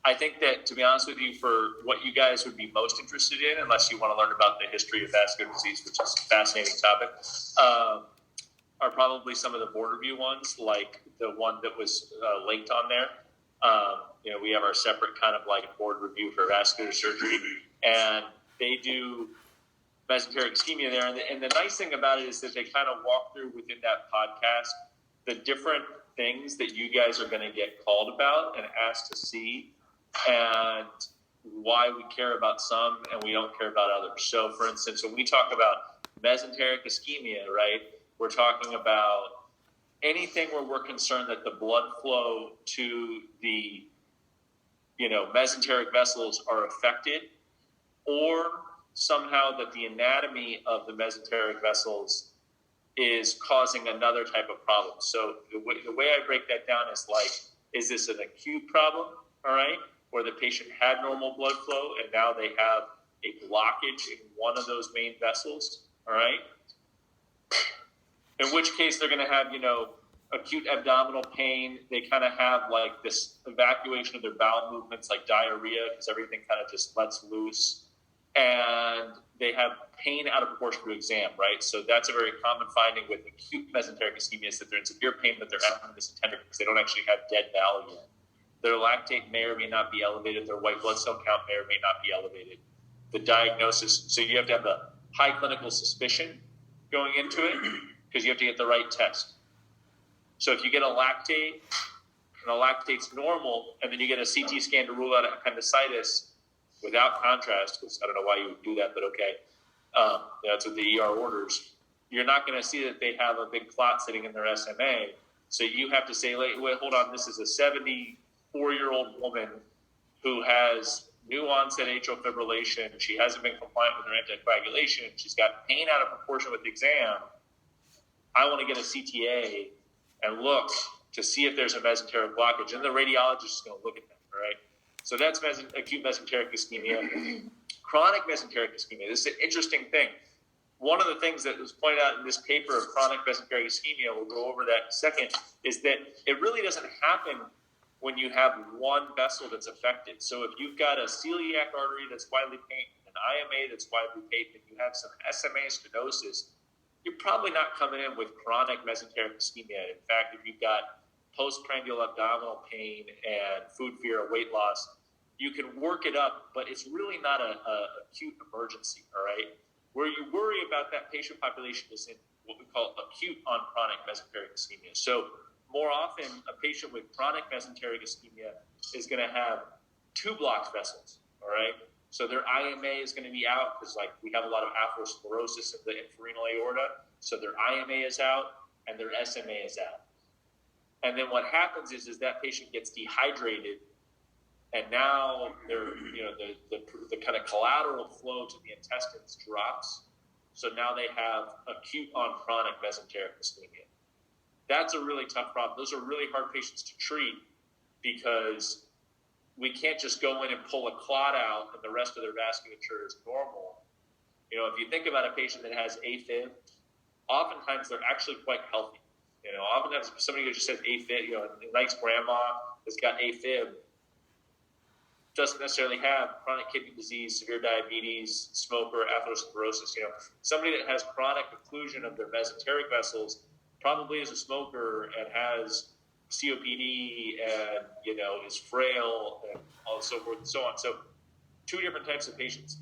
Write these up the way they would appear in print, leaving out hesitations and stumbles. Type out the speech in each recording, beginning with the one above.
I think that, to be honest with you, for what you guys would be most interested in, unless you want to learn about the history of vascular disease, which is a fascinating topic, are probably some of the board review ones, like the one that was linked on there. We have our separate kind of like board review for vascular surgery, and they do mesenteric ischemia there. And the nice thing about it is that they kind of walk through within that podcast the different things that you guys are going to get called about and asked to see, and why we care about some and we don't care about others. So, for instance, when we talk about mesenteric ischemia, right, we're talking about anything where we're concerned that the blood flow to the mesenteric vessels are affected, or somehow that the anatomy of the mesenteric vessels is causing another type of problem. So the way I break that down is like, is this an acute problem, all right, where the patient had normal blood flow and now they have a blockage in one of those main vessels, all right? In which case they're going to have, acute abdominal pain. They kind of have like this evacuation of their bowel movements, like diarrhea, because everything kind of just lets loose. And they have pain out of proportion to exam, right? So that's a very common finding with acute mesenteric ischemia, is that they're in severe pain, but they're abdomen mesenteric because they don't actually have dead bowel yet. Their lactate may or may not be elevated. Their white blood cell count may or may not be elevated. The diagnosis, so you have to have a high clinical suspicion going into it because you have to get the right test. So if you get a lactate, and the lactate's normal, and then you get a CT scan to rule out appendicitis without contrast, because I don't know why you would do that, but okay, that's what the ER orders. You're not going to see that they have a big clot sitting in their SMA. So you have to say, wait, hold on, this is a 74-year-old woman who has new onset atrial fibrillation. She hasn't been compliant with her anticoagulation. She's got pain out of proportion with the exam. I want to get a CTA and look to see if there's a mesenteric blockage. And the radiologist is going to look at that, all right? So that's acute mesenteric ischemia. Chronic mesenteric ischemia, this is an interesting thing. One of the things that was pointed out in this paper of chronic mesenteric ischemia, we'll go over that in a second, is that it really doesn't happen when you have one vessel that's affected. So if you've got a celiac artery that's widely patent, an IMA that's widely patent, you have some SMA stenosis, you're probably not coming in with chronic mesenteric ischemia. In fact, if you've got postprandial abdominal pain and food fear or weight loss, you can work it up, but it's really not a acute emergency, all right? Where you worry about that patient population is in what we call acute on chronic mesenteric ischemia. So more often, a patient with chronic mesenteric ischemia is going to have two blocked vessels, all right? So their IMA is going to be out because, like, we have a lot of atherosclerosis in the infrarenal aorta. So their IMA is out and their SMA is out. And then what happens is that patient gets dehydrated, and now the kind of collateral flow to the intestines drops. So now they have acute on chronic mesenteric ischemia. That's a really tough problem. Those are really hard patients to treat because we can't just go in and pull a clot out and the rest of their vasculature is normal. If you think about a patient that has AFib, oftentimes they're actually quite healthy. Oftentimes somebody who just has AFib, a nice grandma that's got AFib, doesn't necessarily have chronic kidney disease, severe diabetes, smoker, atherosclerosis. Somebody that has chronic occlusion of their mesenteric vessels probably is a smoker and has COPD and, is frail and so forth and so on. So two different types of patients.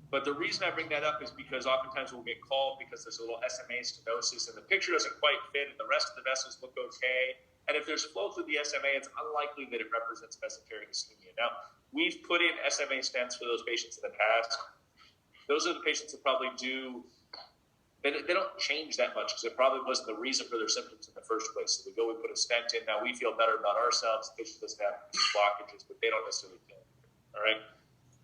But the reason I bring that up is because oftentimes we'll get called because there's a little SMA stenosis and the picture doesn't quite fit and the rest of the vessels look okay. And if there's flow through the SMA, it's unlikely that it represents mesenteric ischemia. Now, we've put in SMA stents for those patients in the past. Those are the patients that probably they don't change that much because it probably wasn't the reason for their symptoms in the first place. So we put a stent in. Now we feel better about ourselves. The patient doesn't have blockages, but they don't necessarily feel it. All right.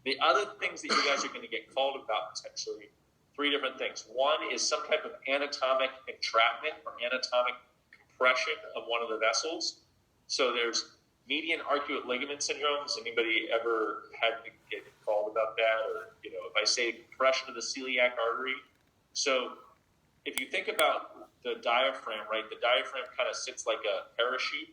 The other things that you guys are going to get called about potentially, three different things. One is some type of anatomic entrapment or anatomic compression of one of the vessels. So there's median arcuate ligament syndrome. Has anybody ever had to get called about that? Or, if I say compression of the celiac artery. So if you think about the diaphragm, right, the diaphragm kind of sits like a parachute.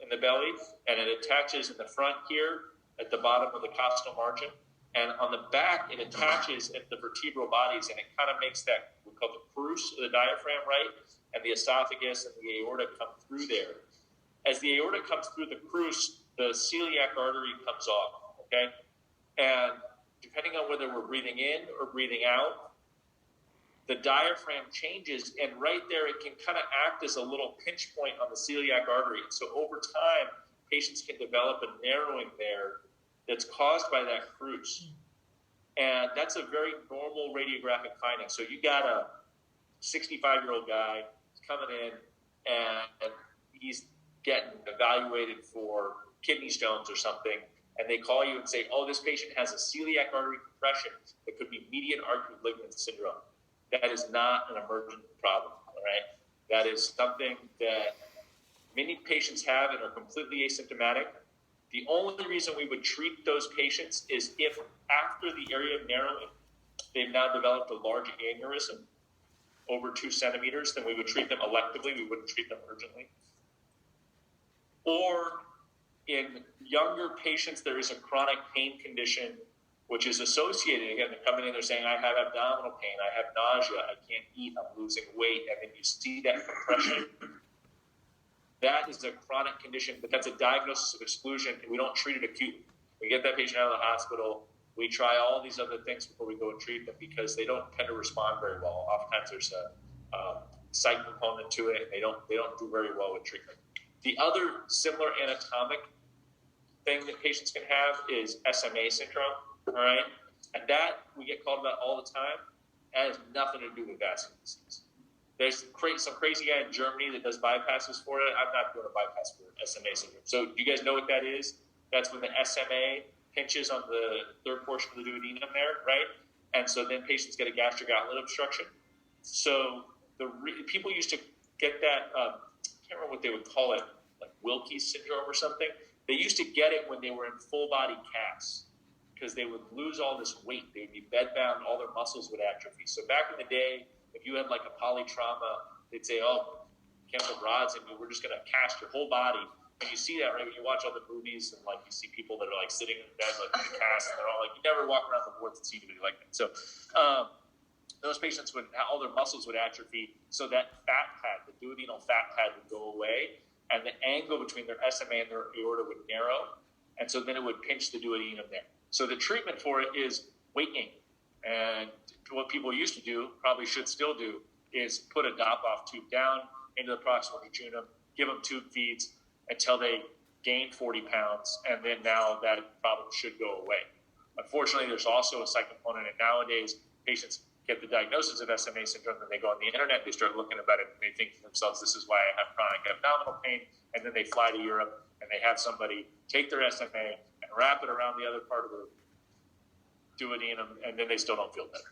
in the belly, and it attaches in the front here at the bottom of the costal margin. And on the back, it attaches at the vertebral bodies, and it kind of makes that, we call the crus of the diaphragm, right? And the esophagus and the aorta come through there. As the aorta comes through the crus, the celiac artery comes off, okay? And depending on whether we're breathing in or breathing out, the diaphragm changes, and right there, it can kind of act as a little pinch point on the celiac artery. So over time, patients can develop a narrowing there that's caused by that crus. And that's a very normal radiographic finding. So you got a 65-year-old guy coming in, and he's getting evaluated for kidney stones or something, and they call you and say, oh, this patient has a celiac artery compression that could be median artery ligament syndrome. That is not an emergent problem, all right? That is something that many patients have and are completely asymptomatic. The only reason we would treat those patients is if after the area of narrowing, they've now developed a large aneurysm over 2 centimeters, then we would treat them electively. We wouldn't treat them urgently. Or in younger patients, there is a chronic pain condition which is associated, again, they're coming in, they're saying, I have abdominal pain, I have nausea, I can't eat, I'm losing weight, and then you see that compression. That is a chronic condition, but that's a diagnosis of exclusion, and we don't treat it acutely. We get that patient out of the hospital, we try all these other things before we go and treat them because they don't tend to respond very well. Oftentimes there's a psych component to it, and they don't do very well with treatment. The other similar anatomic thing that patients can have is SMA syndrome. All right, and that we get called about all the time. That has nothing to do with vascular disease. There's some crazy guy in Germany that does bypasses for it. I'm not doing a bypass for SMA syndrome. So do you guys know what that is? That's when the SMA pinches on the third portion of the duodenum there, right? And so then patients get a gastric outlet obstruction. So people used to get that, I can't remember what they would call it, like Wilkie's syndrome or something. They used to get it when they were in full body casts, because they would lose all this weight. They would be bedbound, all their muscles would atrophy. So back in the day, if you had like a polytrauma, they'd say, oh, can't put rods in you, we're just going to cast your whole body. And you see that, right? When you watch all the movies and like you see people that are like sitting in bed like in the cast, and they're all like, you never walk around the wards and see anybody like that. So those patients would, all their muscles would atrophy. So that fat pad, the duodenal fat pad would go away, and the angle between their SMA and their aorta would narrow. And so then it would pinch the duodenum there. So the treatment for it is weight gain. And what people used to do, probably should still do, is put a drop-off tube down into the proximal jejunum, give them tube feeds until they gain 40 pounds, and then now that problem should go away. Unfortunately, there's also a psych component, and nowadays patients get the diagnosis of SMA syndrome, and they go on the internet, they start looking about it, and they think to themselves, this is why I have chronic abdominal pain, and then they fly to Europe, and they have somebody take their SMA and wrap it around the other part of the duodenum, and then they still don't feel better.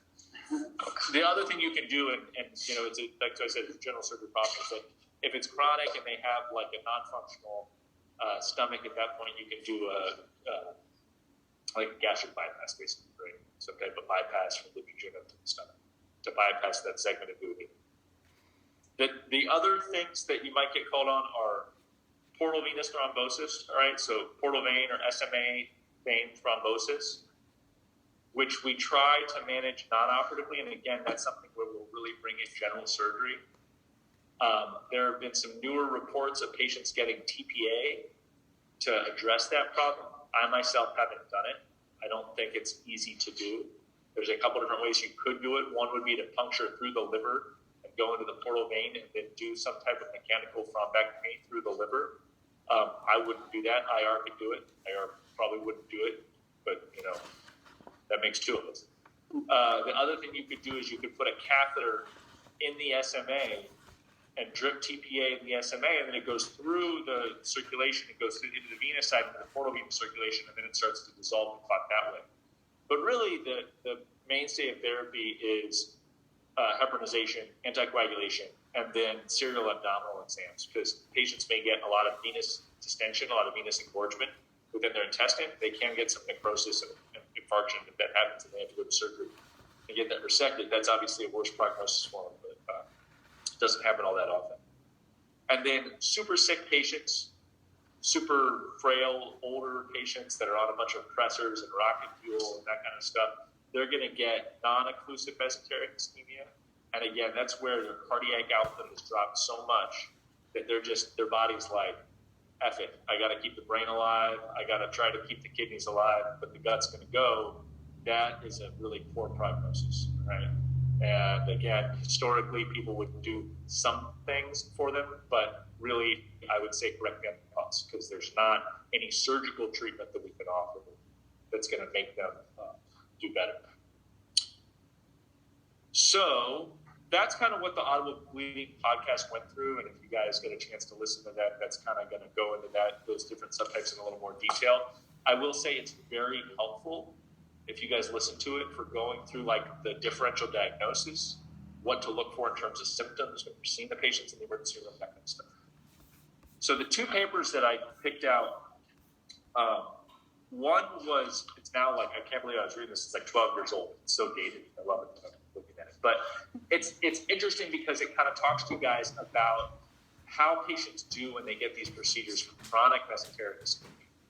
The other thing you can do, and you know, it's like I said, it's a general surgery problem, but if it's chronic and they have like a non-functional stomach, at that point you can do like a gastric bypass, basically, right? Some type of bypass from the jejunum to the stomach to bypass that segment of duodenum. The other things that you might get called on are portal venous thrombosis, all right? So portal vein or SMA vein thrombosis, which we try to manage non-operatively. And again, that's something where we'll really bring in general surgery. There have been some newer reports of patients getting TPA to address that problem. I myself haven't done it. I don't think it's easy to do. There's a couple different ways you could do it. One would be to puncture through the liver and go into the portal vein and then do some type of mechanical thrombectomy through the liver. I wouldn't do that. IR could do it. IR probably wouldn't do it, but you know, that makes two of us. The other thing you could do is you could put a catheter in the SMA and drip TPA in the SMA, and then it goes through the circulation, it goes into the venous side, into the portal venous circulation, and then it starts to dissolve the clot that way. But really, the mainstay of therapy is heparinization, anticoagulation, and then serial abdominal exams, because patients may get a lot of venous distension, a lot of venous engorgement within their intestine. They can get some necrosis and infarction. If that happens, and they have to go to surgery and get that resected, that's obviously a worse prognosis for them, but it doesn't happen all that often. And then super sick patients. super frail, older patients that are on a bunch of pressors and rocket fuel and that kind of stuff, they're going to get non-occlusive mesenteric ischemia. And again, that's where their cardiac output has dropped so much that their body's like, F it, I got to keep the brain alive, I got to try to keep the kidneys alive, but the gut's going to go. That is a really poor prognosis, right? And again, historically, people would do some things for them, but really, I would say correct me on the cause, because there's not any surgical treatment that we can offer that's going to make them do better. So that's kind of what the audible bleeding podcast went through. And if you guys get a chance to listen to that, that's kind of going to go into those different subtypes in a little more detail. I will say it's very helpful if you guys listen to it for going through like the differential diagnosis, what to look for in terms of symptoms when you're seeing the patients in the emergency room, that kind of stuff. So the two papers that I picked out, one was, it's now like, I can't believe I was reading this, it's like 12 years old. It's so dated. I love it. I'm looking at it. But it's interesting because it kind of talks to you guys about how patients do when they get these procedures for chronic mesenteric ischemia,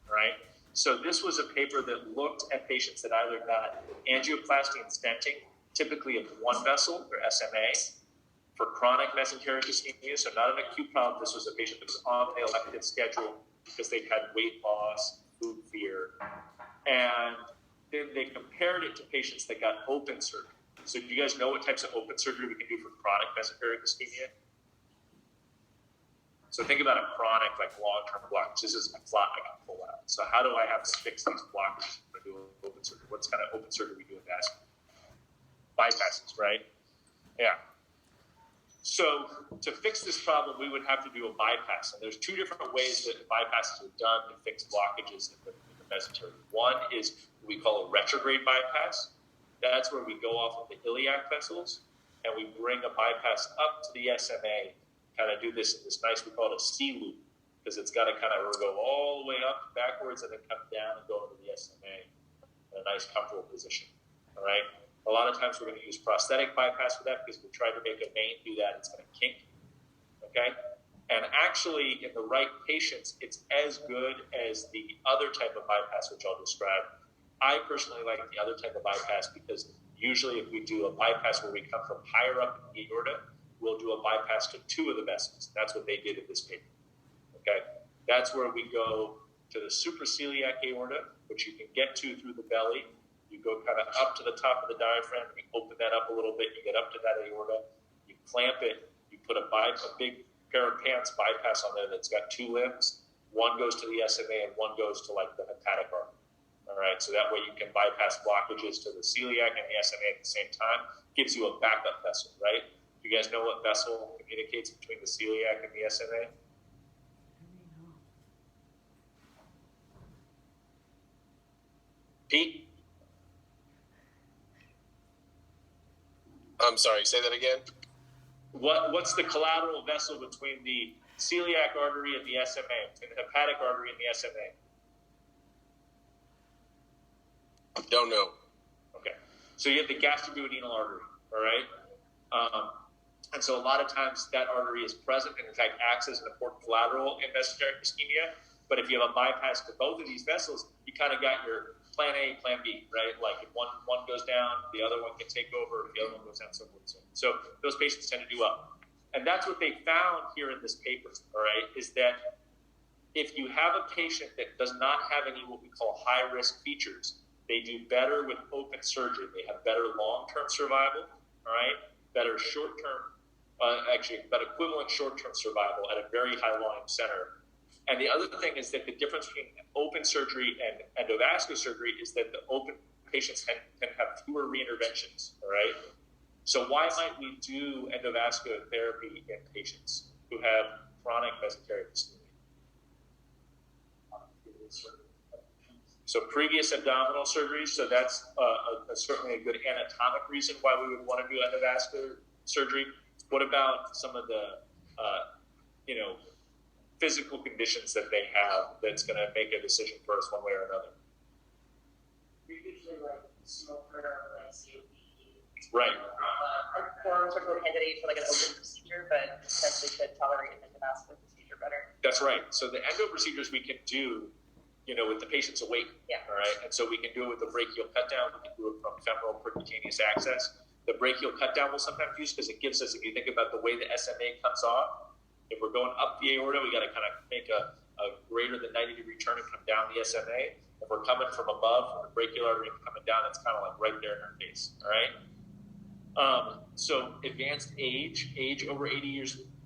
right? So this was a paper that looked at patients that either got angioplasty and stenting, typically of one vessel, or SMA, for chronic mesenteric ischemia. So not an acute problem. This was a patient that was on the elective schedule because they'd had weight loss, food fear. And then they compared it to patients that got open surgery. So do you guys know what types of open surgery we can do for chronic mesenteric ischemia? So think about a chronic, like long-term blockage. This is a clot I can pull out. So how do I have to fix these blockages when I do open surgery? What's kind of open surgery we do in vascular? Bypasses, right? Yeah. So to fix this problem, we would have to do a bypass. And there's two different ways that bypasses are done to fix blockages in the mesentery. One is what we call a retrograde bypass. That's where we go off of the iliac vessels and we bring a bypass up to the SMA, kind of do this in this nice, we call it a C loop, because it's got to kind of go all the way up backwards and then come down and go into the SMA in a nice comfortable position. All right. A lot of times we're going to use prosthetic bypass for that because we try to make a vein do that. It's going to kink. Okay. And actually, in the right patients, it's as good as the other type of bypass, which I'll describe. I personally like the other type of bypass because usually if we do a bypass where we come from higher up in the aorta, we'll do a bypass to two of the vessels. That's what they did in this paper. Okay. That's where we go to the supraceliac aorta, which you can get to through the belly. You go kind of up to the top of the diaphragm, you open that up a little bit, you get up to that aorta, you clamp it, you put a big pair of pants bypass on there that's got two limbs. One goes to the SMA and one goes to like the hepatic artery. All right, so that way you can bypass blockages to the celiac and the SMA at the same time. Gives you a backup vessel, right? You guys know what vessel communicates between the celiac and the SMA? Pete? I'm sorry, say that again. What's the collateral vessel between the celiac artery and the SMA, between the hepatic artery and the SMA? Don't know. Okay. So you have the gastroduodenal artery, all right? And so a lot of times that artery is present and in fact acts as an important collateral in mesenteric ischemia. But if you have a bypass to both of these vessels, you kind of got your plan A, plan B, right? Like if one goes down, the other one can take over. If the other one goes down, so forth and so on. So those patients tend to do well. And that's what they found here in this paper, all right, is that if you have a patient that does not have any what we call high-risk features, they do better with open surgery. They have better long-term survival, all right, better short-term, but equivalent short-term survival at a very high-volume center. And the other thing is that the difference between open surgery and endovascular surgery is that the open patients can have fewer reinterventions, all right? So why might we do endovascular therapy in patients who have chronic mesenteric ischemia? So previous abdominal surgeries, so that's certainly a good anatomic reason why we would want to do endovascular surgery. What about some of the, physical conditions that they have that's going to make a decision for us one way or another? Usually like smoker, like COPD. Right. Or sort of a candidate for like an open procedure, but potentially could tolerate an endovascular procedure. procedure better. That's right. So the endo procedures we can do, with the patient's awake. Yeah. All right. And so we can do it with the brachial cut down. We can do it from femoral percutaneous access. The brachial cut down we'll sometimes use because it gives us, if you think about the way the SMA comes off, if we're going up the aorta, we got to kind of make a greater than 90-degree turn and come down the SMA. If we're coming from above, from the brachial artery and coming down, it's kind of like right there in our face. All right. So advanced age over 80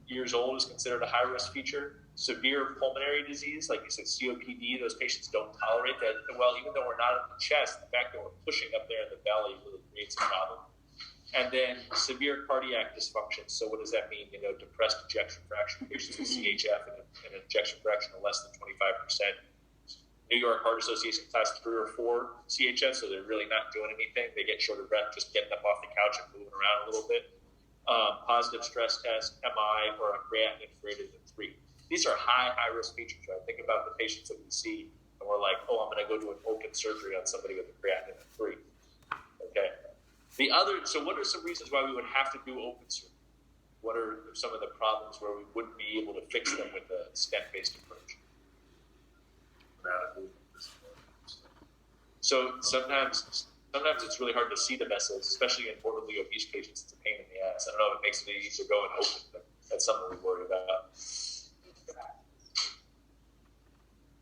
years old is considered a high-risk feature. Severe pulmonary disease, like you said, COPD, those patients don't tolerate that well. Even though we're not in the chest, the fact that we're pushing up there in the belly really creates a problem. And then severe cardiac dysfunction. So what does that mean? Depressed ejection fraction, patients with CHF and an ejection fraction of less than 25%. New York Heart Association class 3 or 4 CHF, so they're really not doing anything. They get short of breath just getting up off the couch and moving around a little bit. Positive stress test, MI, or a creatinine greater than 3. These are high-risk features, right? Think about the patients that we see, and we're like, I'm going to go do an open surgery on somebody with a creatinine of 3. Okay. So what are some reasons why we would have to do open surgery? What are some of the problems where we wouldn't be able to fix them with a stent-based approach? So sometimes it's really hard to see the vessels, especially in morbidly obese patients. It's a pain in the ass. I don't know if it makes it easier to go and open, but that's something we worry about.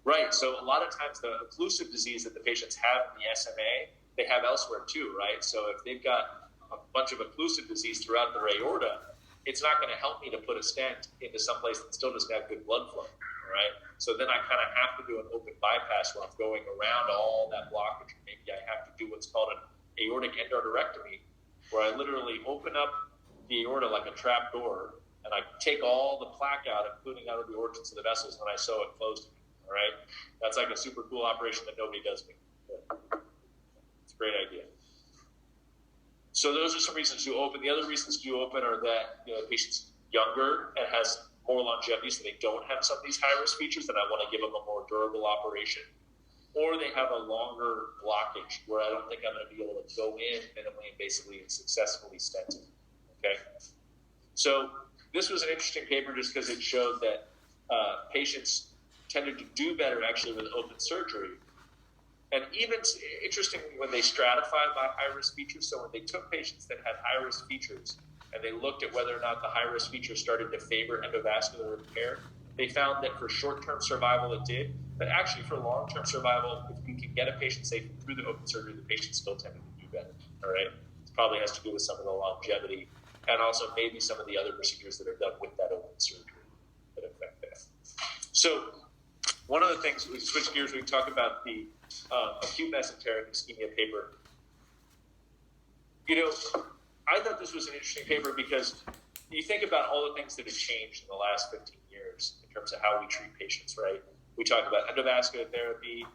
Right. So a lot of times the occlusive disease that the patients have in the SMA, they have elsewhere too, right? So if they've got a bunch of occlusive disease throughout their aorta, it's not going to help me to put a stent into someplace that still doesn't have good blood flow, right? So then I kind of have to do an open bypass where I'm going around all that blockage. Maybe I have to do what's called an aortic endarterectomy, where I literally open up the aorta like a trap door, and I take all the plaque out, including out of the origins of the vessels, and I sew it closed. All right, that's like a super cool operation that nobody does. It's a great idea. So those are some reasons to open. The other reasons to open are that the patient's younger and has more longevity, so they don't have some of these high-risk features, and I want to give them a more durable operation. Or they have a longer blockage where I don't think I'm going to be able to go in minimally invasively and successfully stent it. Okay. So this was an interesting paper just because it showed that patients tended to do better actually with open surgery. And even interestingly, when they stratified by high-risk features, so when they took patients that had high-risk features and they looked at whether or not the high-risk features started to favor endovascular repair, they found that for short-term survival it did, but actually for long-term survival, if you can get a patient safely through the open surgery, the patient still tended to do better. All right, it probably has to do with some of the longevity and also maybe some of the other procedures that are done with that open surgery that affect that. So one of the things, we switch gears, we talk about the acute mesenteric ischemia paper. I thought this was an interesting paper because you think about all the things that have changed in the last 15 years in terms of how we treat patients, right? We talk about endovascular therapy.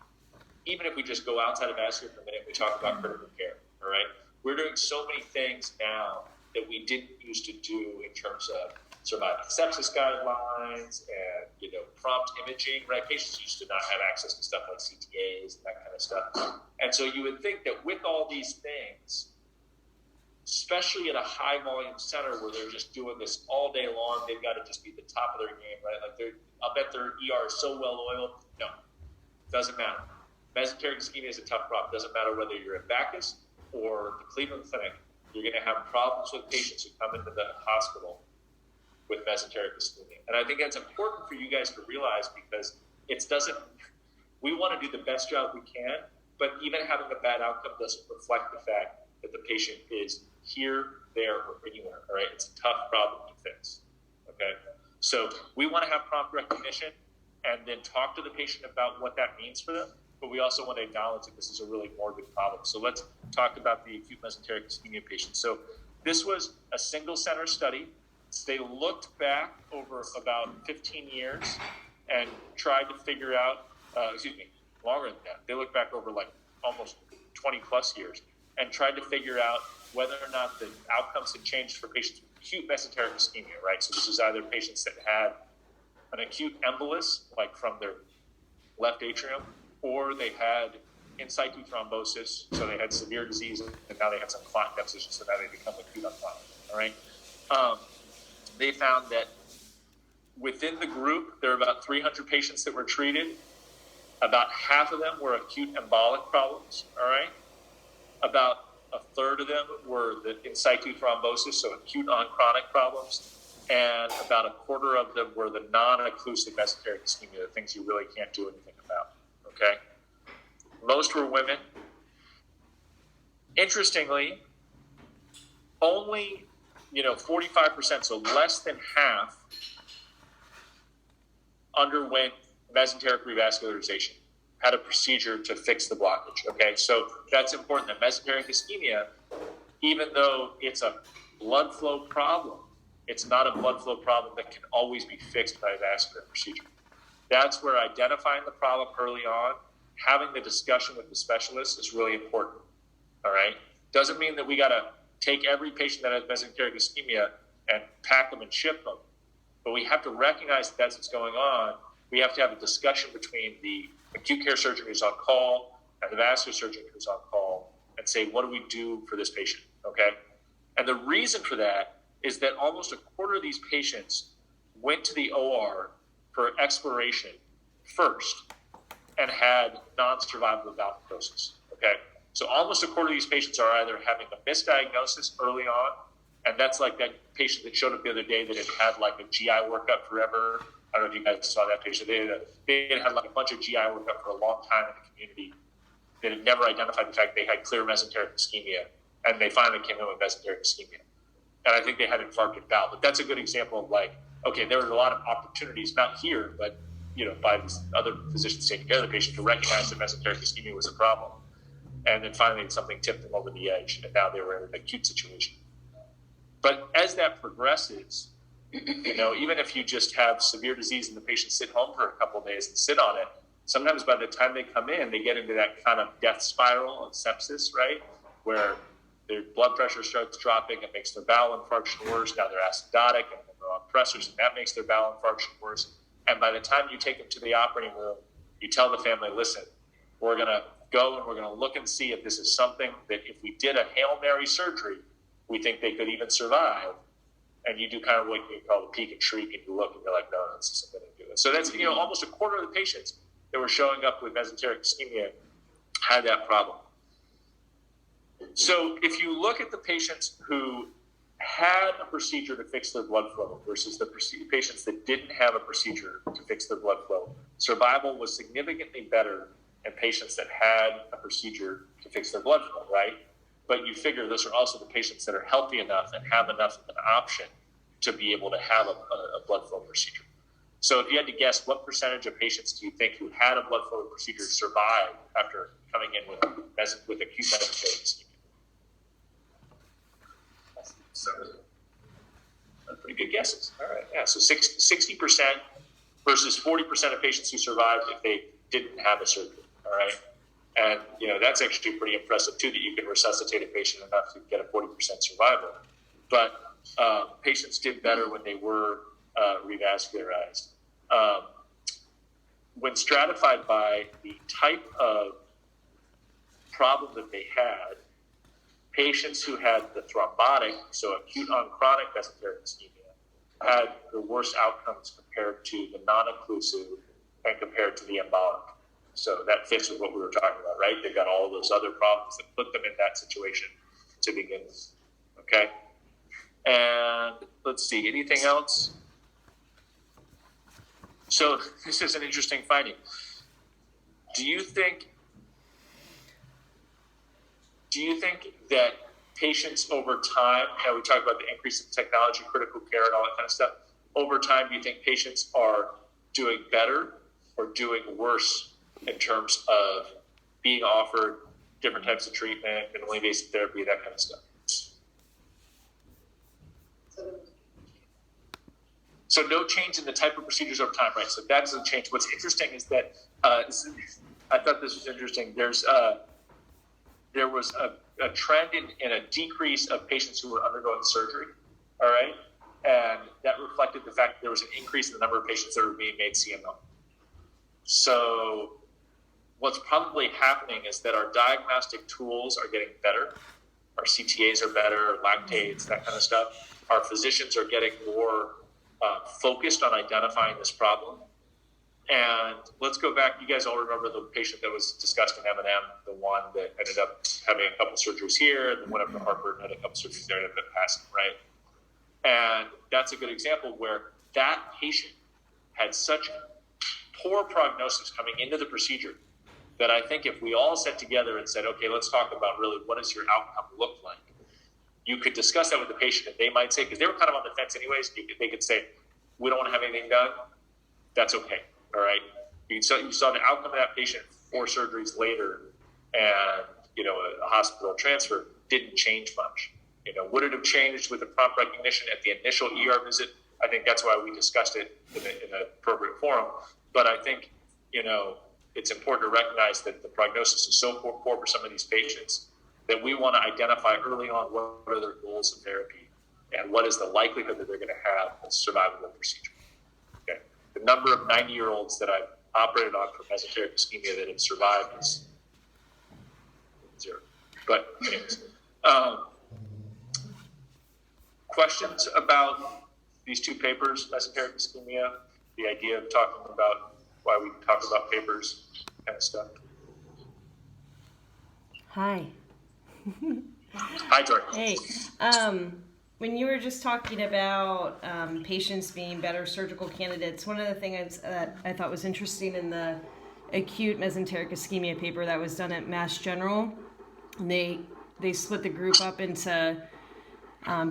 Even if we just go outside of vascular for a minute, we talk about critical care, all right? We're doing so many things now that we didn't used to do in terms of surviving sepsis guidelines and, prompt imaging, right? Patients used to not have access to stuff like CTAs and that kind of stuff. And so you would think that with all these things, especially at a high volume center where they're just doing this all day long, they've got to just be at the top of their game, right? Like I'll bet their ER is so well oiled. No, doesn't matter. Mesenteric ischemia is a tough problem. Doesn't matter whether you're at Bacchus or the Cleveland Clinic. You're going to have problems with patients who come into the hospital with mesenteric ischemia. And I think that's important for you guys to realize because we want to do the best job we can, but even having a bad outcome doesn't reflect the fact that the patient is here, there, or anywhere, all right? It's a tough problem to fix, okay? So we want to have prompt recognition and then talk to the patient about what that means for them, but we also want to acknowledge that this is a really morbid problem. So let's talk about the acute mesenteric ischemia patient. So this was a single center study. They looked back over about 15 years and tried to figure out, longer than that. They looked back over like almost 20 plus years and tried to figure out whether or not the outcomes had changed for patients with acute mesenteric ischemia, right? So this is either patients that had an acute embolus, like from their left atrium, or they had in situ thrombosis, so they had severe disease, and now they had some clot deposition, so now they become acute on clot, all right? They found that within the group, there were about 300 patients that were treated. About half of them were acute embolic problems, all right? About a third of them were the in situ thrombosis, so acute on chronic problems. And about a quarter of them were the non-occlusive mesenteric ischemia, the things you really can't do anything about, okay? Most were women. Interestingly, only 45%, so less than half, underwent mesenteric revascularization, had a procedure to fix the blockage. Okay, so that's important. That mesenteric ischemia, even though it's a blood flow problem, it's not a blood flow problem that can always be fixed by a vascular procedure. That's where identifying the problem early on, having the discussion with the specialist is really important. All right, doesn't mean that we got to take every patient that has mesenteric ischemia and pack them and ship them, but we have to recognize that that's what's going on. We have to have a discussion between the acute care surgeon who's on call and the vascular surgeon who's on call and say, what do we do for this patient, okay? And the reason for that is that almost a quarter of these patients went to the OR for exploration first and had non-survivable bowel necrosis, okay? So almost a quarter of these patients are either having a misdiagnosis early on, and that's like that patient that showed up the other day that had like a GI workup forever. I don't know if you guys saw that patient. They had like a bunch of GI workup for a long time in the community. They had never identified the fact they had clear mesenteric ischemia, and they finally came in with mesenteric ischemia. And I think they had infarcted bowel. But that's a good example of like, okay, there was a lot of opportunities, not here, but by these other physicians taking care of the patient to recognize that mesenteric ischemia was a problem. And then finally something tipped them over the edge, and now they were in an acute situation. But as that progresses, even if you just have severe disease and the patient sit home for a couple of days and sit on it, sometimes by the time they come in, they get into that kind of death spiral of sepsis, right? Where their blood pressure starts dropping, it makes their bowel infarction worse. Now they're acidotic and they're on pressors, and that makes their bowel infarction worse. And by the time you take them to the operating room, you tell the family, listen, we're going to go and we're going to look and see if this is something that if we did a Hail Mary surgery, we think they could even survive. And you do kind of what you call the peek and shriek, and you look and you're like, no, this isn't going to do it. So that's, almost a quarter of the patients that were showing up with mesenteric ischemia had that problem. So if you look at the patients who had a procedure to fix their blood flow versus the patients that didn't have a procedure to fix their blood flow, survival was significantly better in patients that had a procedure to fix their blood flow, right? But you figure those are also the patients that are healthy enough and have enough of an option to be able to have a blood flow procedure. So if you had to guess, what percentage of patients do you think who had a blood flow procedure survived after coming in with acute mesenteric ischemia? So, pretty good guesses. All right, yeah. So 60% versus 40% of patients who survived if they didn't have a surgery. All right. And, that's actually pretty impressive, too, that you can resuscitate a patient enough to get a 40% survival. But patients did better when they were revascularized. When stratified by the type of problem that they had, patients who had the thrombotic, so acute on chronic mesenteric ischemia, had the worst outcomes compared to the non-occlusive and compared to the embolic. So that fits with what we were talking about, right? They've got all those other problems that put them in that situation to begin with. Okay? And let's see, anything else? So this is an interesting finding. Do you think that patients over time, we talk about the increase in technology, critical care, and all that kind of stuff, over time, do you think patients are doing better or doing worse in terms of being offered different types of treatment, minimally invasive therapy, that kind of stuff? So no change in the type of procedures over time, right? So that doesn't change. What's interesting is that, I thought this was interesting. There was a trend in a decrease of patients who were undergoing surgery, all right? And that reflected the fact that there was an increase in the number of patients that were being made CML. So what's probably happening is that our diagnostic tools are getting better. Our CTAs are better, lactates, that kind of stuff. Our physicians are getting more focused on identifying this problem. And let's go back. You guys all remember the patient that was discussed in M&M, the one that ended up having a couple surgeries here, and then went up to Harvard and had a couple surgeries there and ended up passing, right? And that's a good example where that patient had such poor prognosis coming into the procedure that I think if we all sat together and said, okay, let's talk about really what does your outcome look like? You could discuss that with the patient, and they might say, because they were kind of on the fence anyways, they could say, we don't want to have anything done. That's okay. All right. You saw the outcome of that patient 4 surgeries later, and a hospital transfer didn't change much. Would it have changed with the prompt recognition at the initial ER visit? I think that's why we discussed it in an appropriate forum. But I think it's important to recognize that the prognosis is so poor for some of these patients that we want to identify early on what are their goals of therapy and what is the likelihood that they're going to have a survivable procedure. Okay. The number of 90-year-olds that I've operated on for mesenteric ischemia that have survived is 0. But anyways, questions about these 2 papers, mesenteric ischemia, the idea of talking about why we talk about papers kind of stuff? Hi. Hi, Jordan. Hey. When you were just talking about patients being better surgical candidates, one of the things that I thought was interesting in the acute mesenteric ischemia paper that was done at Mass General, they split the group up into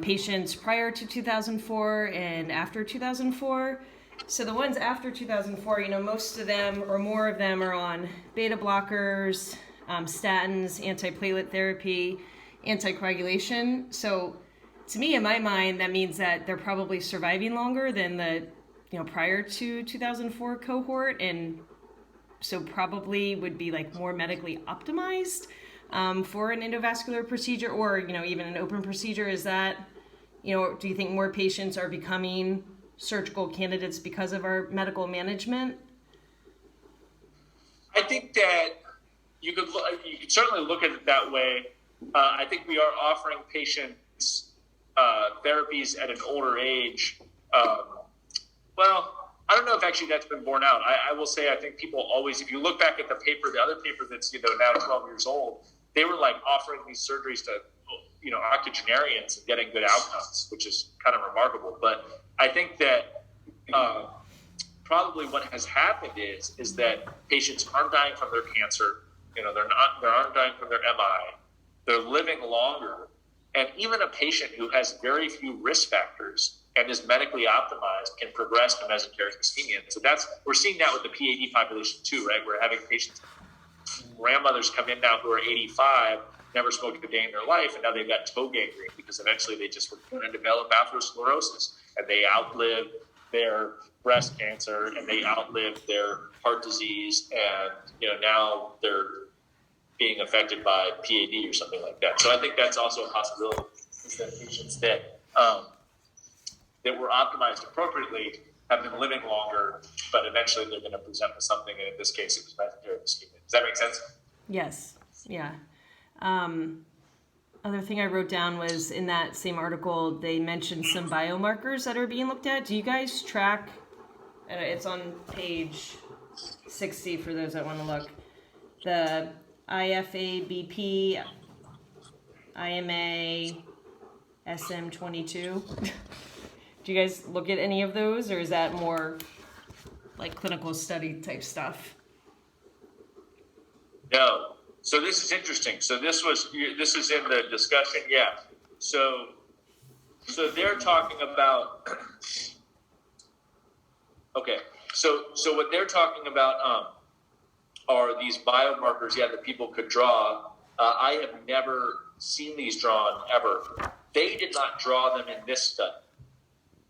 patients prior to 2004 and after 2004. So the ones after 2004, most of them or more of them are on beta blockers, statins, antiplatelet therapy, anticoagulation. So to me, in my mind, that means that they're probably surviving longer than the prior to 2004 cohort, and so probably would be like more medically optimized for an endovascular procedure or even an open procedure. Is that do you think more patients are becoming surgical candidates because of our medical management? I think that you could certainly look at it that way. I think we are offering patients therapies at an older age. Well, I don't know if actually that's been borne out. I will say I think people always, if you look back at the paper, the other paper that's now 12 years old, they were like offering these surgeries to octogenarians and getting good outcomes, which is kind of remarkable. But I think that probably what has happened is that patients aren't dying from their cancer. They aren't dying from their MI. They're living longer. And even a patient who has very few risk factors and is medically optimized can progress to mesenteric ischemia. So we're seeing that with the PAD population too, right? We're having patients, grandmothers come in now who are 85, never smoked a day in their life, and now they've got toe gangrene because eventually they just were going to develop atherosclerosis, and they outlived their breast cancer, and they outlived their heart disease, and now they're being affected by PAD or something like that. So I think that's also a possibility, is that patients that were optimized appropriately have been living longer, but eventually they're going to present with something, and in this case it was mesenteric ischemia. Does that make sense? Yes. Yeah. Other thing I wrote down was in that same article, they mentioned some biomarkers that are being looked at. Do you guys track, it's on page 60 for those that want to look, the IFABP, IMA, SM22? Do you guys look at any of those, or is that more like clinical study type stuff? No. So this is interesting. So this is in the discussion. Yeah. So they're talking about. Okay. So what they're talking about are these biomarkers. Yeah, that people could draw. I have never seen these drawn ever. They did not draw them in this study.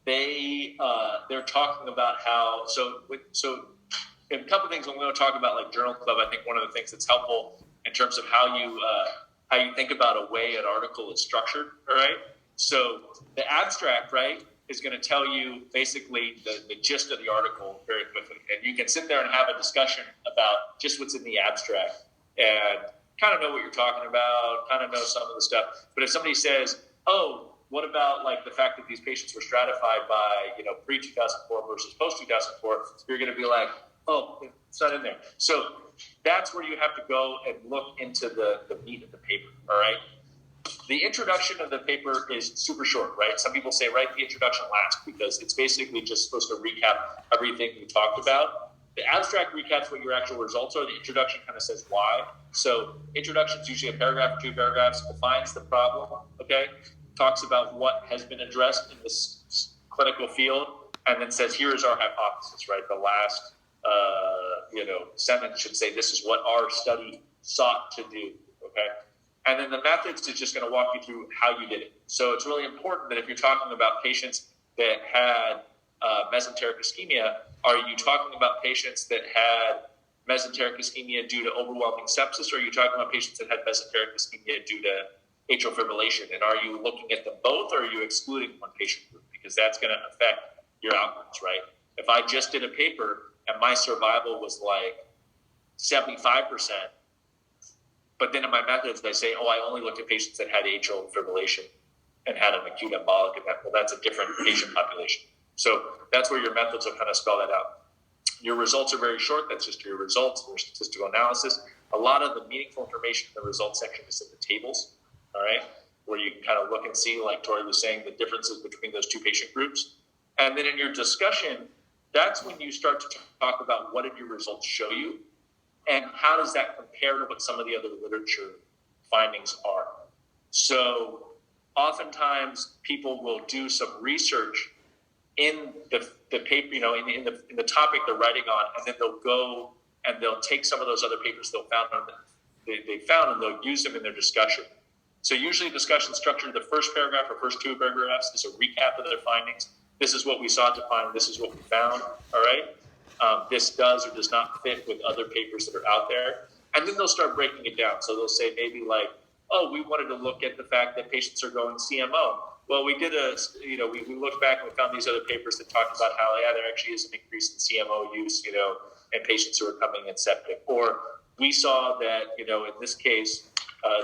They're talking about how. So a couple of things I'm going to talk about, like Journal Club. I think one of the things that's helpful in terms of how you think about a way an article is structured, all right? So the abstract, right, is going to tell you basically the gist of the article very quickly. And you can sit there and have a discussion about just what's in the abstract and kind of know what you're talking about, kind of know some of the stuff. But if somebody says, oh, what about like the fact that these patients were stratified by, pre-2004 versus post-2004? You're going to be like, oh, it's not in there. So that's where you have to go and look into the meat of the paper, all right? The introduction of the paper is super short, right? Some people say write the introduction last because it's basically just supposed to recap everything we talked about. The abstract recaps what your actual results are. The introduction kind of says why. So introduction is usually a paragraph or 2 paragraphs, defines the problem, okay? Talks about what has been addressed in this clinical field, and then says, here is our hypothesis, right? The last, sentence should say, this is what our study sought to do, okay? And then the methods is just going to walk you through how you did it. So it's really important that if you're talking about patients that had mesenteric ischemia, are you talking about patients that had mesenteric ischemia due to overwhelming sepsis, or are you talking about patients that had mesenteric ischemia due to atrial fibrillation? And are you looking at them both, or are you excluding one patient group? Because that's going to affect your outcomes, right? If I just did a paper and my survival was like 75%, but then in my methods, they say, I only looked at patients that had atrial fibrillation and had an acute embolic event. Well, that's a different patient population. So that's where your methods will kind of spell that out. Your results are very short. That's just your results, your statistical analysis. A lot of the meaningful information in the results section is in the tables, all right, where you can kind of look and see, like Tori was saying, the differences between those 2 patient groups. And then in your discussion, that's when you start to talk about what did your results show you, and how does that compare to what some of the other literature findings are. So oftentimes people will do some research in the paper, in the topic they're writing on, and then they'll go and they'll take some of those other papers they found and they'll use them in their discussion. So usually discussion structure, the first paragraph or first 2 paragraphs is a recap of their findings. This is what we sought to find. This is what we found. All right. This does or does not fit with other papers that are out there. And then they'll start breaking it down. So they'll say maybe like, we wanted to look at the fact that patients are going CMO. Well, we did we looked back and we found these other papers that talked about how, there actually is an increase in CMO use, in patients who are coming in septic. Or we saw that, in this case,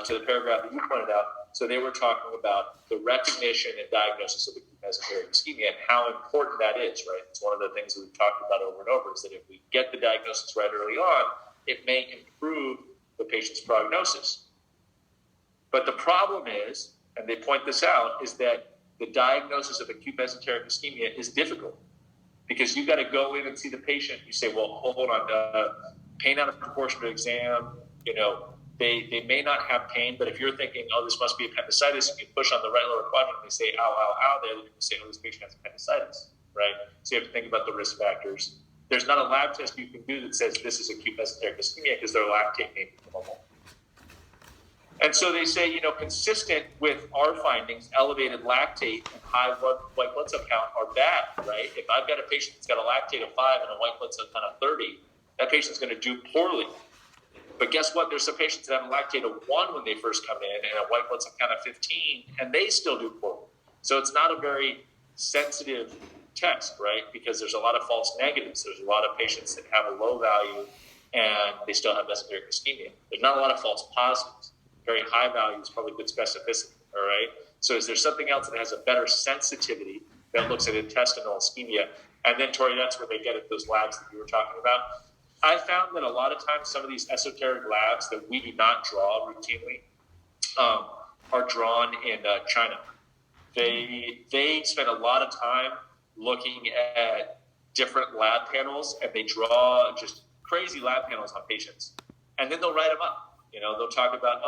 to the paragraph that you pointed out, so they were talking about the recognition and diagnosis of acute mesenteric ischemia and how important that is, right? It's one of the things that we've talked about over and over is that if we get the diagnosis right early on, it may improve the patient's prognosis. But the problem is, and they point this out, is that the diagnosis of acute mesenteric ischemia is difficult because you've got to go in and see the patient. You say, well, hold on, pain on a proportionate exam, They may not have pain, but if you're thinking, this must be appendicitis, and you push on the right lower quadrant, and they say, ow, there, you can say, this patient has appendicitis, right? So you have to think about the risk factors. There's not a lab test you can do that says this is acute mesenteric ischemia because their lactate may be normal. And so they say, consistent with our findings, elevated lactate and high white blood cell count are bad, right? If I've got a patient that's got a lactate of 5 and a white blood cell count of 30, that patient's going to do poorly. But guess what? There's some patients that have a lactate of 1 when they first come in and a white blood cell count of 15, and they still do poorly. So it's not a very sensitive test, right? Because there's a lot of false negatives. There's a lot of patients that have a low value and they still have mesenteric ischemia. There's not a lot of false positives. Very high values, probably good specificity, all right? So is there something else that has a better sensitivity that looks at intestinal ischemia? And then, Tori, that's where they get at those labs that you were talking about. I found that a lot of times some of these esoteric labs that we do not draw routinely are drawn in China. They spend a lot of time looking at different lab panels, and they draw just crazy lab panels on patients. And then they'll write them up. They'll talk about,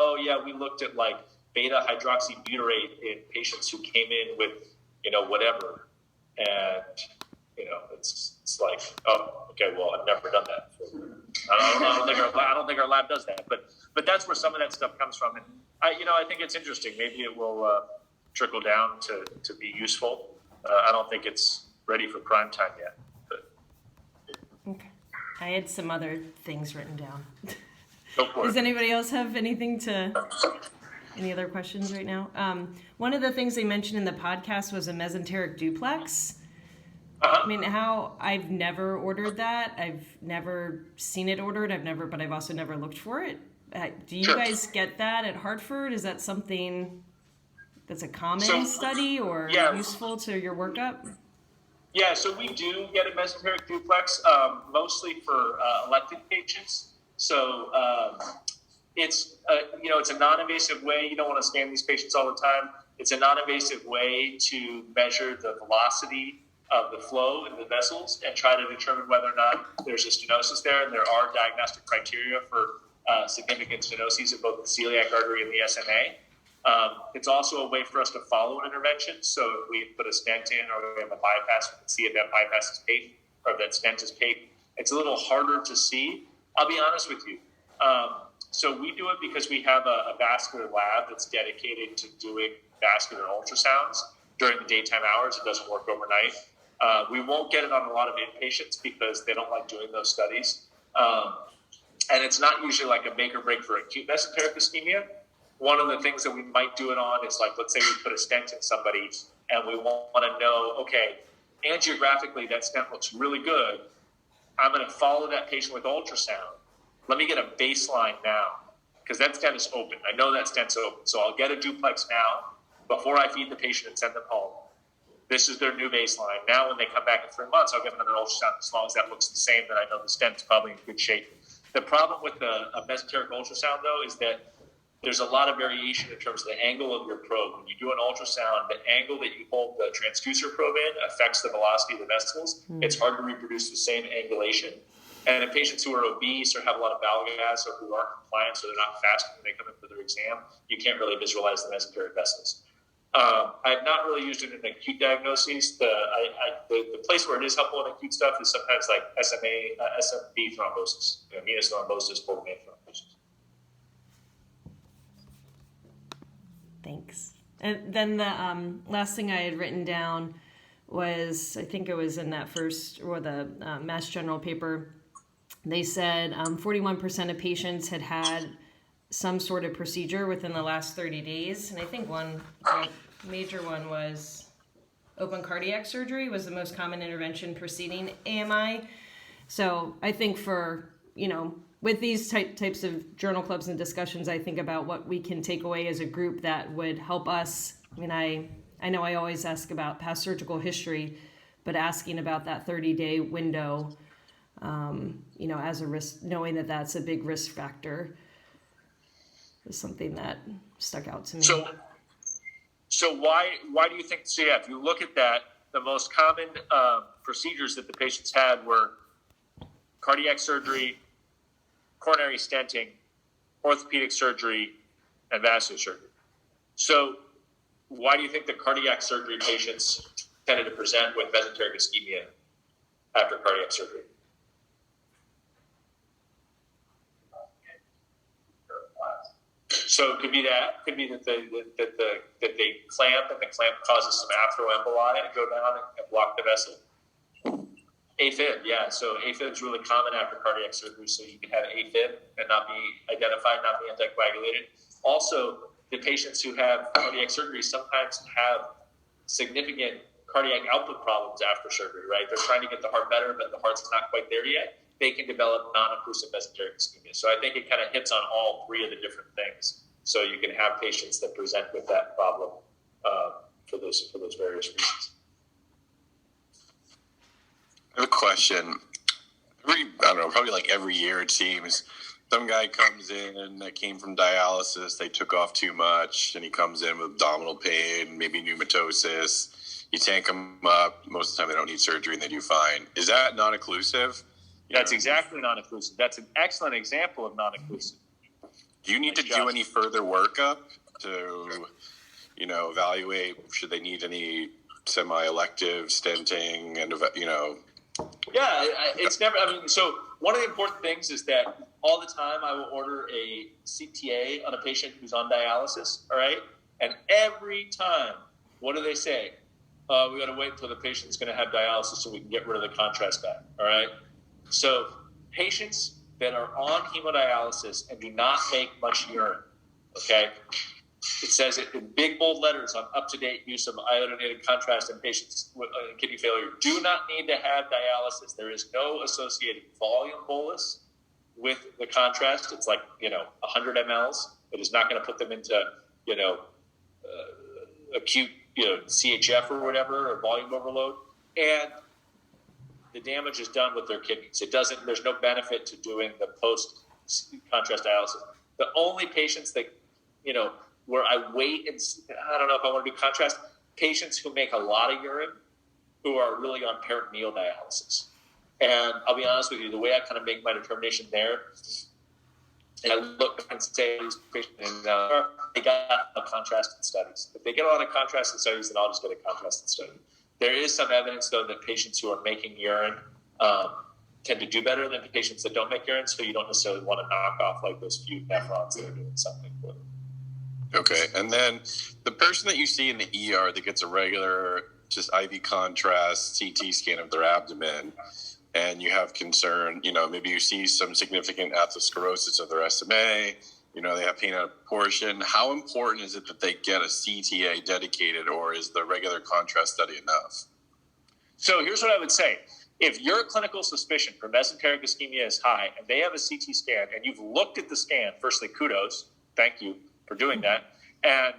we looked at like beta hydroxybutyrate in patients who came in with, whatever. And, it's like, okay, well, I've never done that before. I don't think our lab does that. But that's where some of that stuff comes from. And I think it's interesting. Maybe it will trickle down to be useful. I don't think it's ready for prime time yet. But. Okay. I had some other things written down. Does anybody else have any other questions right now? One of the things they mentioned in the podcast was a mesenteric duplex. Uh-huh. I mean, I've never ordered that. I've never seen it ordered. But I've also never looked for it. Do you Sure. guys get that at Hartford? Is that something that's a common study or useful to your workup? Yeah, so we do get a mesenteric duplex, mostly for elective patients. So it's it's a non-invasive way. You don't want to scan these patients all the time. It's a non-invasive way to measure the velocity of the flow in the vessels and try to determine whether or not there's a stenosis there. And there are diagnostic criteria for significant stenoses in both the celiac artery and the SMA. It's also a way for us to follow an intervention. So if we put a stent in or we have a bypass, we can see if that bypass is patent or if that stent is patent. It's a little harder to see. I'll be honest with you. So we do it because we have a vascular lab that's dedicated to doing vascular ultrasounds during the daytime hours. It doesn't work overnight. We won't get it on a lot of inpatients because they don't like doing those studies. And it's not usually like a make or break for acute mesenteric ischemia. One of the things that we might do it on is like, let's say we put a stent in somebody and we want to know, okay, angiographically, that stent looks really good. I'm going to follow that patient with ultrasound. Let me get a baseline now because that stent is open. I know that stent's open. So I'll get a duplex now before I feed the patient and send them home. This is their new baseline. Now when they come back in 3 months, I'll get another ultrasound. As long as that looks the same, then I know the stent's probably in good shape. The problem with a mesenteric ultrasound, though, is that there's a lot of variation in terms of the angle of your probe. When you do an ultrasound, the angle that you hold the transducer probe in affects the velocity of the vessels. It's hard to reproduce the same angulation. And in patients who are obese or have a lot of bowel gas or who aren't compliant, so they're not fasting when they come in for their exam, you can't really visualize the mesenteric vessels. I've not really used it in acute diagnoses. The place where it is helpful in acute stuff is sometimes like SMV thrombosis, venous thrombosis, portal vein thrombosis. Thanks. And then the last thing I had written down was, I think it was in that first, or the Mass General paper, they said 41% of patients had had some sort of procedure within the last 30 days. And I think one major one was open cardiac surgery was the most common intervention preceding AMI. So I think for, with these types of journal clubs and discussions, I think about what we can take away as a group that would help us. I mean, I know I always ask about past surgical history, but asking about that 30-day window, as a risk, knowing that that's a big risk factor, is something that stuck out to me. So why do you think? So yeah, if you look at that, the most common procedures that the patients had were cardiac surgery, coronary stenting, orthopedic surgery, and vascular surgery. So why do you think the cardiac surgery patients tended to present with mesenteric ischemia after cardiac surgery? So it could be that. Could be that they clamp and the clamp causes some atheroemboli and go down and block the vessel. AFib, yeah. So AFib is really common after cardiac surgery. So you can have AFib and not be identified, not be anticoagulated. Also, the patients who have cardiac surgery sometimes have significant cardiac output problems after surgery, right? They're trying to get the heart better, but the heart's not quite there yet. They can develop non-occlusive mesenteric ischemia. So I think it kind of hits on all three of the different things. So you can have patients that present with that problem for those various reasons. I have a question. Probably like every year it seems, some guy comes in that came from dialysis, they took off too much, and he comes in with abdominal pain, maybe pneumatosis. You tank them up. Most of the time they don't need surgery and they do fine. Is that non-occlusive? That's exactly non-occlusive. That's an excellent example of non-occlusive. Do you need to do any further workup to, evaluate, should they need any semi-elective stenting and, Yeah, it's never, so one of the important things is that all the time I will order a CTA on a patient who's on dialysis, all right? And every time, what do they say? We got to wait until the patient's going to have dialysis so we can get rid of the contrast back, all right? So patients that are on hemodialysis and do not make much urine, okay? It says it in big bold letters on up-to-date use of iodinated contrast in patients with kidney failure. Do not need to have dialysis. There is no associated volume bolus with the contrast. It's like, 100 mLs. It is not going to put them into, acute, CHF or whatever, or volume overload, and the damage is done with their kidneys. There's no benefit to doing the post contrast dialysis. The only patients that, where I wait and I don't know if I want to do contrast, patients who make a lot of urine who are really on peritoneal dialysis. And I'll be honest with you, the way I kind of make my determination there, and I look and say these patients, they got a contrasted studies. If they get a lot of contrasted studies, then I'll just get a contrasted study. There is some evidence, though, that patients who are making urine tend to do better than patients that don't make urine, so you don't necessarily want to knock off like those few nephrons that are doing something with them. Okay, and then the person that you see in the ER that gets a regular just IV contrast CT scan of their abdomen, and you have concern, maybe you see some significant atherosclerosis of their SMA, they have pain out of proportion. How important is it that they get a CTA dedicated, or is the regular contrast study enough? So here's what I would say. If your clinical suspicion for mesenteric ischemia is high and they have a CT scan and you've looked at the scan, firstly, kudos. Thank you for doing that. And,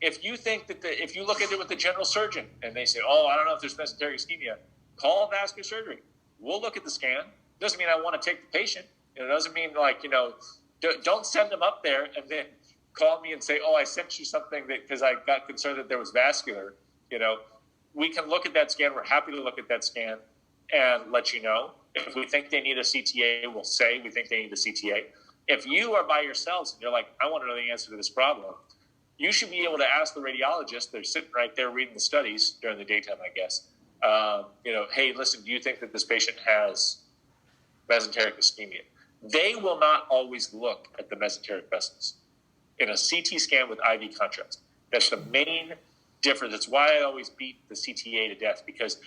if you think that if you look at it with the general surgeon and they say, oh, I don't know if there's mesenteric ischemia, call vascular surgery. We'll look at the scan. Doesn't mean I want to take the patient. It doesn't mean don't send them up there and then call me and say, oh, I sent you something because I got concerned that there was vascular. We can look at that scan. We're happy to look at that scan and let you know. If we think they need a CTA, we'll say we think they need a CTA. If you are by yourselves and you're like, I want to know the answer to this problem, you should be able to ask the radiologist. They're sitting right there reading the studies during the daytime, I guess. Hey, listen, do you think that this patient has mesenteric ischemia? They will not always look at the mesenteric vessels in a CT scan with IV contrast. That's the main difference. That's why I always beat the CTA to death, because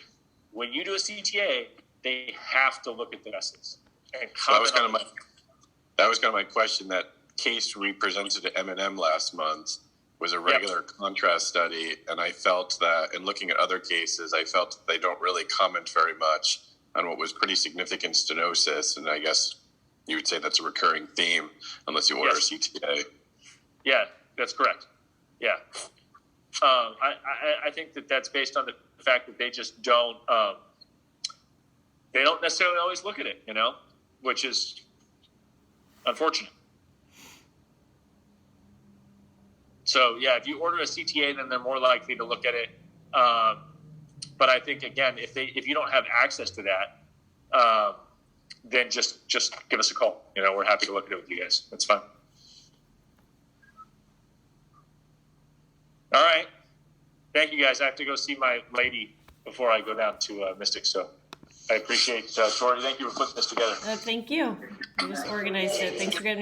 when you do a CTA, they have to look at the vessels. And that was kind of my question. That case we presented to M&M last month was a regular contrast study, and I felt that in looking at other cases, I felt that they don't really comment very much on what was pretty significant stenosis, and I guess you would say that's a recurring theme unless you order a CTA. Yeah, that's correct. Yeah. I think that's based on the fact that they just don't they don't necessarily always look at it, which is unfortunate. So, yeah, if you order a CTA, then they're more likely to look at it. But I think, again, if you don't have access to that, then just give us a call. We're happy to look at it with you guys. That's fine. All right. Thank you, guys. I have to go see my lady before I go down to Mystic. So I appreciate Tori. Thank you for putting this together. Thank you. You just organized it. Thanks for getting